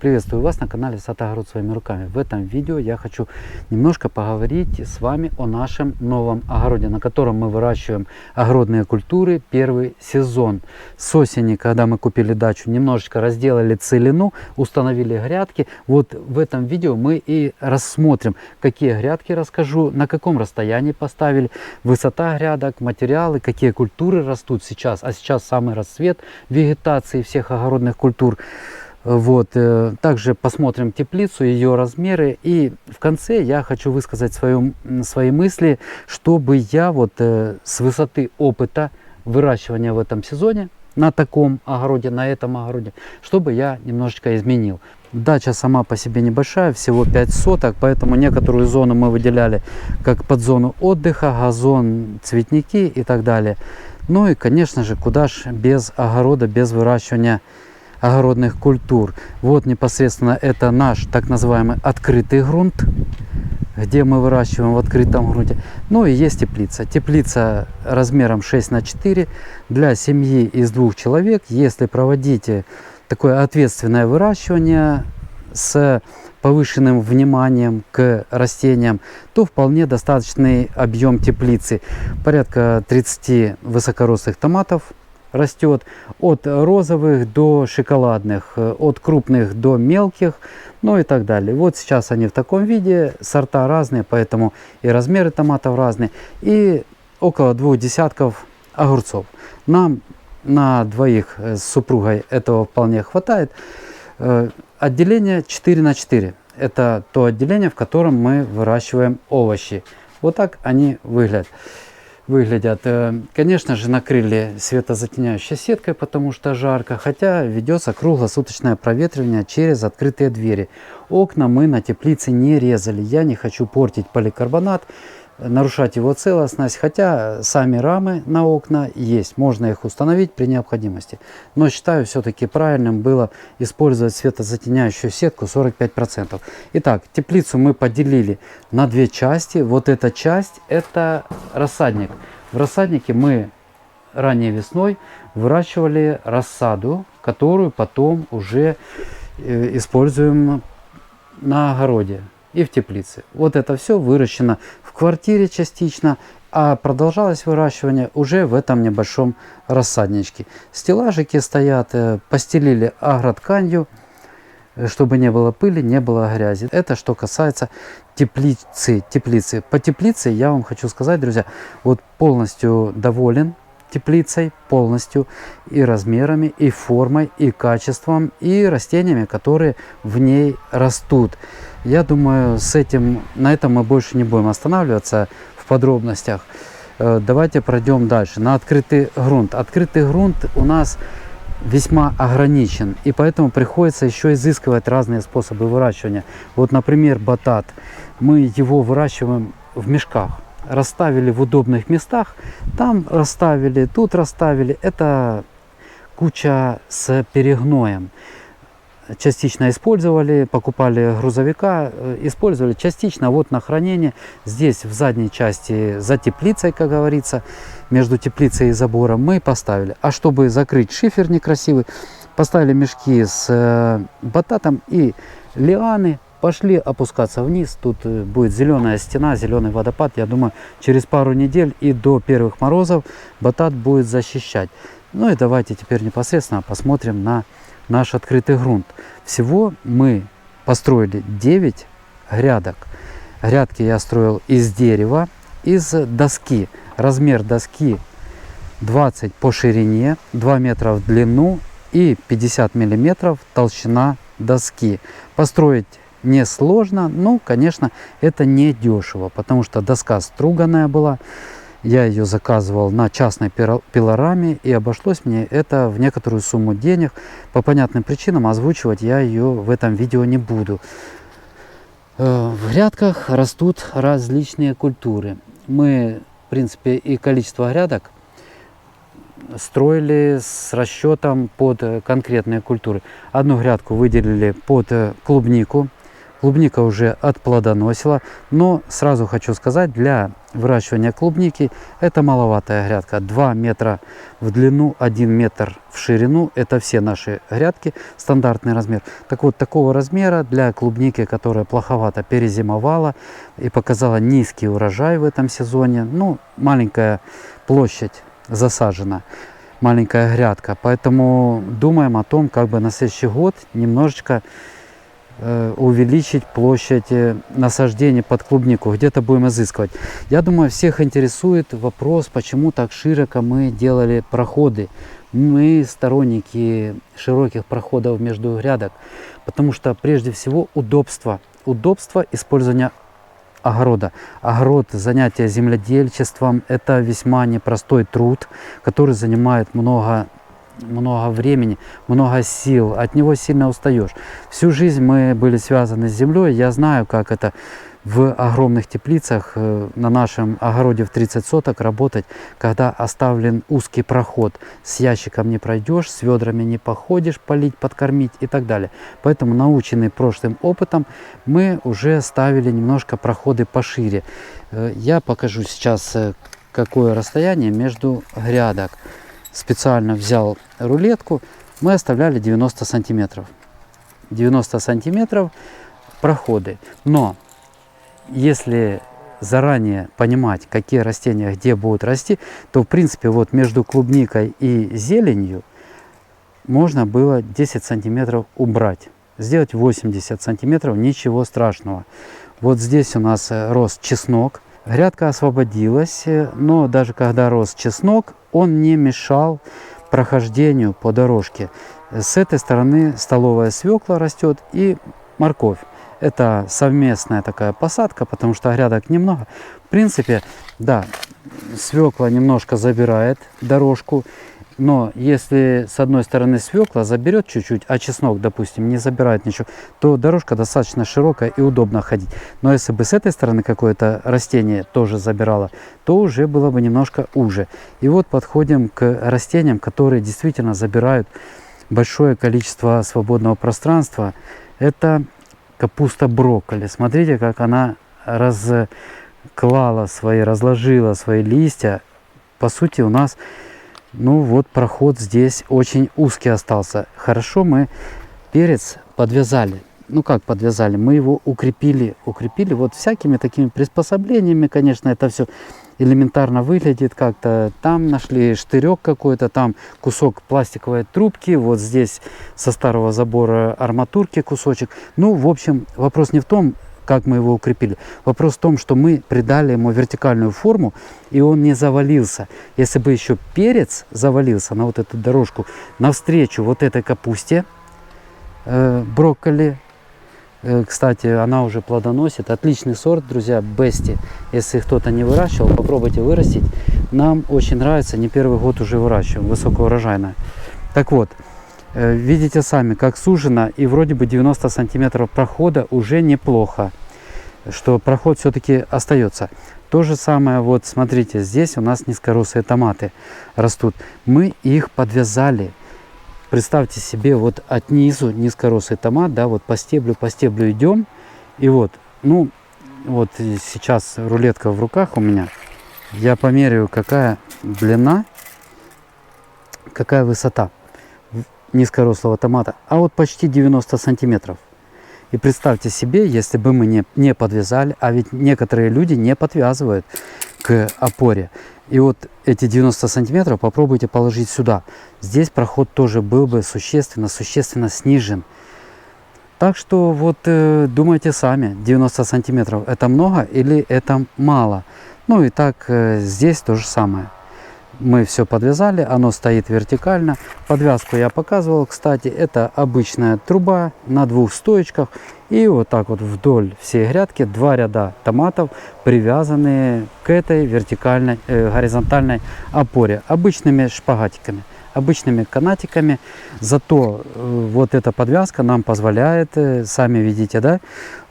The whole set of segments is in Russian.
Приветствую вас на канале Сад Огород своими руками. В этом видео я хочу немножко поговорить с вами о нашем новом огороде, на котором мы выращиваем огородные культуры первый сезон. С осени, когда мы купили дачу, немножечко разделали целину, установили грядки. Вот в этом видео мы и рассмотрим, какие грядки расскажу, на каком расстоянии поставили, высота грядок, материалы, какие культуры растут сейчас. А сейчас самый расцвет вегетации всех огородных культур. Вот, также посмотрим теплицу, ее размеры, и в конце я хочу высказать свои мысли, чтобы я вот с высоты опыта выращивания в этом сезоне на таком огороде, на этом огороде, чтобы я немножечко изменил. Дача сама по себе небольшая, всего 5 соток, поэтому некоторую зону мы выделяли как под зону отдыха, газон, цветники и так далее. Ну и, конечно же, куда ж без огорода, без выращивания огородных культур. Вот непосредственно это наш так называемый открытый грунт, где мы выращиваем в открытом грунте. Ну и есть теплица. Теплица размером 6 на 4 для семьи из 2 человек. Если проводите такое ответственное выращивание с повышенным вниманием к растениям, то вполне достаточный объем теплицы. Порядка 30 высокорослых томатов растет, от розовых до шоколадных, от крупных до мелких, ну и так далее. Вот сейчас они в таком виде, сорта разные, поэтому и размеры томатов разные, и около 2 десятков огурцов. Нам на двоих с супругой этого вполне хватает. Отделение 4 на 4. Это то отделение, в котором мы выращиваем овощи. Вот так они выглядят. Конечно же, накрыли светозатеняющей сеткой, потому что жарко, хотя ведется круглосуточное проветривание через открытые двери. Окна мы на теплице не резали. Я не хочу портить поликарбонат, нарушать его целостность, хотя сами рамы на окна есть, можно их установить при необходимости. Но считаю, все-таки правильным было использовать светозатеняющую сетку 45%. Итак, теплицу мы поделили на 2 части. Вот эта часть – это рассадник. В рассаднике мы ранней весной выращивали рассаду, которую потом уже используем на огороде и в теплице. Вот это все выращено в квартире частично, а продолжалось выращивание уже в этом небольшом рассадничке. Стеллажики стоят, постелили агротканью, чтобы не было пыли, не было грязи. Это что касается теплицы. По теплице я вам хочу сказать, друзья, вот полностью доволен теплицей, полностью и размерами, и формой, и качеством, и растениями, которые в ней растут. Я думаю, на этом мы больше не будем останавливаться в подробностях. Давайте пройдем дальше. На открытый грунт. Открытый грунт у нас весьма ограничен, и поэтому приходится еще изыскивать разные способы выращивания. Вот, например, батат. Мы его выращиваем в мешках. Расставили в удобных местах, там расставили, тут расставили. Это куча с перегноем. Частично использовали, покупали грузовика, использовали частично вот на хранение. Здесь в задней части за теплицей, как говорится, между теплицей и забором мы поставили. А чтобы закрыть шифер некрасивый, поставили мешки с бататом и лианы. Пошли опускаться вниз. Тут будет зеленая стена, зеленый водопад. Я думаю, через пару недель и до первых морозов батат будет защищать. Ну и давайте теперь непосредственно посмотрим на наш открытый грунт. Всего мы построили 9 грядок. Грядки я строил из дерева, из доски. Размер доски 20 по ширине, 2 метра в длину и 50 миллиметров толщина доски. Построить несложно, но, конечно, это не дешево, потому что доска струганная была. Я ее заказывал на частной пилораме, и обошлось мне это в некоторую сумму денег. По понятным причинам озвучивать я ее в этом видео не буду. В грядках растут различные культуры. Мы, в принципе, и количество грядок строили с расчетом под конкретные культуры. Одну грядку выделили под клубнику. Клубника уже отплодоносила, но сразу хочу сказать, для выращивания клубники это маловатая грядка. 2 метра в длину, 1 метр в ширину. Это все наши грядки, стандартный размер. Так вот, такого размера для клубники, которая плоховато перезимовала и показала низкий урожай в этом сезоне. Ну, маленькая площадь засажена, маленькая грядка. Поэтому думаем о том, как бы на следующий год немножечко увеличить площадь насаждения под клубнику, где-то будем изыскивать. Я думаю, всех интересует вопрос, почему так широко мы делали проходы. Мы сторонники широких проходов между грядок, потому что прежде всего удобство использования огорода. Огород, занятие земледельчеством, это весьма непростой труд, который занимает много времени, много сил, от него сильно устаешь. Всю жизнь мы были связаны с землей, я знаю, как это в огромных теплицах на нашем огороде в 30 соток работать, когда оставлен узкий проход. С ящиком не пройдешь, с ведрами не походишь, полить, подкормить и так далее. Поэтому, наученный прошлым опытом, мы уже ставили немножко проходы пошире. Я покажу сейчас, какое расстояние между грядок. Специально взял рулетку, мы оставляли 90 сантиметров. 90 сантиметров проходы. Но если заранее понимать, какие растения где будут расти, то в принципе вот между клубникой и зеленью можно было 10 сантиметров убрать. Сделать 80 сантиметров, ничего страшного. Вот здесь у нас рос чеснок. Грядка освободилась, но даже когда рос чеснок, он не мешал прохождению по дорожке. С этой стороны столовая свекла растет и морковь. Это совместная такая посадка, потому что грядок немного. В принципе, да, свекла немножко забирает дорожку. Но если с одной стороны свекла заберет чуть-чуть, а чеснок, допустим, не забирает ничего, то дорожка достаточно широкая и удобно ходить. Но если бы с этой стороны какое-то растение тоже забирало, то уже было бы немножко уже. И вот подходим к растениям, которые действительно забирают большое количество свободного пространства. Это капуста брокколи. Смотрите, как она разложила свои листья. По сути, у нас... Ну вот проход здесь очень узкий остался. Хорошо мы перец подвязали. Ну как подвязали? Мы его укрепили вот всякими такими приспособлениями. Конечно, это все элементарно выглядит как-то. Там нашли штырек какой-то, там кусок пластиковой трубки. Вот здесь со старого забора арматурки кусочек. Ну, в общем, вопрос не в том, как мы его укрепили. Вопрос в том, что мы придали ему вертикальную форму, и он не завалился. Если бы еще перец завалился на вот эту дорожку навстречу вот этой капусте, брокколи, кстати, она уже плодоносит. Отличный сорт, друзья, Бести. Если кто-то не выращивал, попробуйте вырастить. Нам очень нравится, не первый год уже выращиваем, высокоурожайная. Так вот, видите сами, как сужено, и вроде бы 90 сантиметров прохода уже неплохо, что проход все-таки остается. То же самое, вот смотрите, здесь у нас низкорослые томаты растут. Мы их подвязали. Представьте себе, вот от низу низкорослый томат, да, вот по стеблю идем. И вот, ну, вот сейчас рулетка в руках у меня. Я померяю, какая длина, какая высота низкорослого томата, а вот почти 90 сантиметров. И представьте себе, если бы мы не подвязали, а ведь некоторые люди не подвязывают к опоре. И вот эти 90 сантиметров попробуйте положить сюда. Здесь проход тоже был бы существенно снижен. Так что вот думайте сами, 90 сантиметров это много или это мало. Ну и так здесь то же самое. Мы все подвязали, оно стоит вертикально. Подвязку я показывал, кстати, это обычная труба на 2 стоечках. И вот так вот вдоль всей грядки 2 ряда томатов, привязанные к этой вертикальной, горизонтальной опоре. Обычными шпагатиками, обычными канатиками. Зато вот эта подвязка нам позволяет, сами видите, да,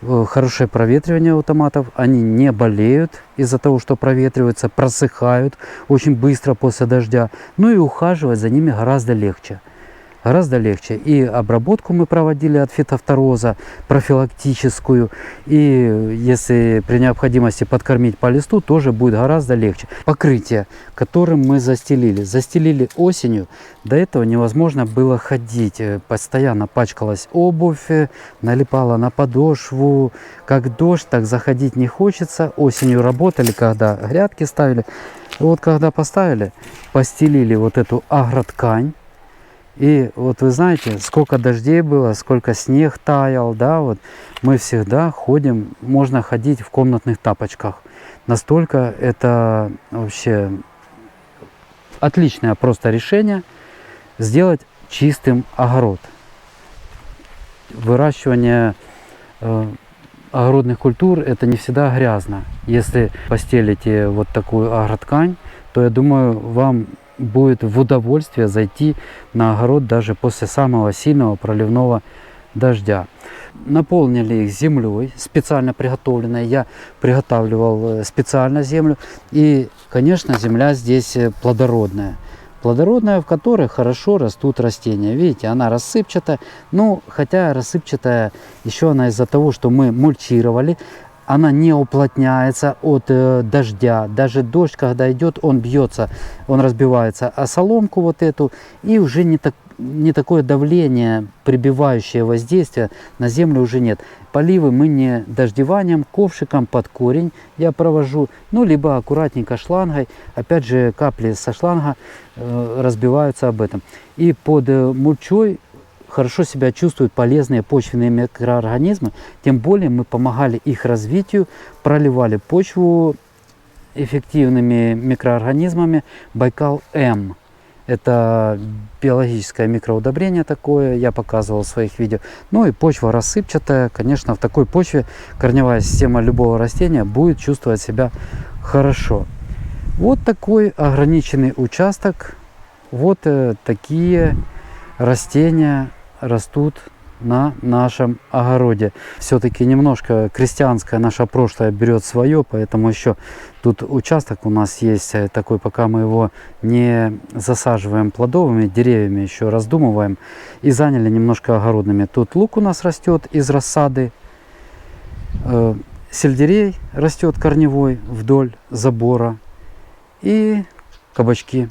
хорошее проветривание у томатов. Они не болеют из-за того, что проветриваются, просыхают очень быстро после дождя. Ну и ухаживать за ними гораздо легче. гораздо легче. И обработку мы проводили от фитофтороза, профилактическую. И если при необходимости подкормить по листу, тоже будет гораздо легче. Покрытие, которым мы застелили осенью, до этого невозможно было ходить. Постоянно пачкалась обувь, налипала на подошву. Как дождь, так заходить не хочется. Осенью работали, когда грядки ставили. И вот когда поставили, постелили вот эту агроткань. И вот вы знаете, сколько дождей было, сколько снег таял, да, вот мы всегда ходим, можно ходить в комнатных тапочках. Настолько это вообще отличное просто решение сделать чистым огород. Выращивание огородных культур это не всегда грязно. Если постелите вот такую агроткань, то я думаю, вам будет в удовольствие зайти на огород даже после самого сильного проливного дождя. Наполнили их землей, специально приготовленной. Я приготавливал специально землю. И, конечно, земля здесь плодородная. Плодородная, в которой хорошо растут растения. Видите, она рассыпчатая. Ну, хотя рассыпчатая еще она из-за того, что мы мульчировали. Она не уплотняется от дождя. Даже дождь, когда идет, он бьется, он разбивается о соломку вот эту. И уже не такое давление, прибивающее воздействие на землю уже нет. Поливы мы не дождеванием, ковшиком под корень я провожу. Ну, либо аккуратненько шлангой. Опять же, капли со шланга разбиваются об этом. И под мульчой хорошо себя чувствуют полезные почвенные микроорганизмы, тем более мы помогали их развитию, проливали почву эффективными микроорганизмами Байкал-М. Это биологическое микроудобрение такое, я показывал в своих видео. Ну и почва рассыпчатая, конечно, в такой почве корневая система любого растения будет чувствовать себя хорошо. Вот такой ограниченный участок, вот такие растения растут на нашем огороде. Все-таки немножко крестьянское наше прошлое берет свое, поэтому еще тут участок у нас есть такой, пока мы его не засаживаем плодовыми деревьями, еще раздумываем, и заняли немножко огородными. Тут лук у нас растет из рассады, сельдерей растет корневой вдоль забора и кабачки.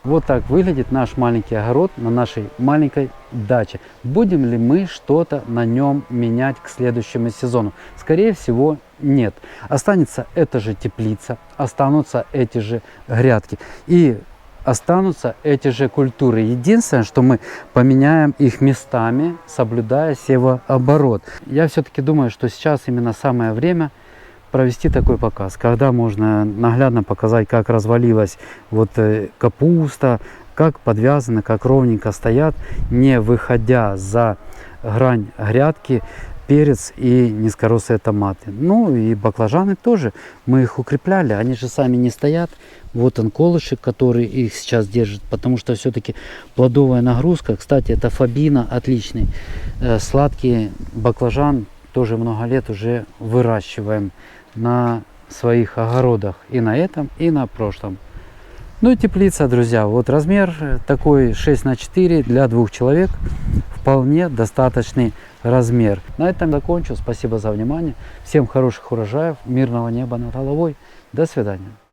Вот так выглядит наш маленький огород на нашей маленькой даче. Будем ли мы что-то на нем менять к следующему сезону? Скорее всего, нет. Останется эта же теплица, останутся эти же грядки и останутся эти же культуры. Единственное, что мы поменяем их местами, соблюдая севооборот. Я все-таки думаю, что сейчас именно самое время провести такой показ, когда можно наглядно показать, как развалилась вот капуста, как подвязаны, как ровненько стоят, не выходя за грань грядки, перец и низкорослые томаты. Ну и баклажаны тоже, мы их укрепляли, они же сами не стоят. Вот он колышек, который их сейчас держит, потому что все-таки плодовая нагрузка, кстати, это фабина отличный, сладкий баклажан, тоже много лет уже выращиваем на своих огородах, и на этом, и на прошлом. Ну и теплица, друзья, вот размер такой 6 на 4 для 2 человек, вполне достаточный размер. На этом закончу, спасибо за внимание, всем хороших урожаев, мирного неба над головой, до свидания.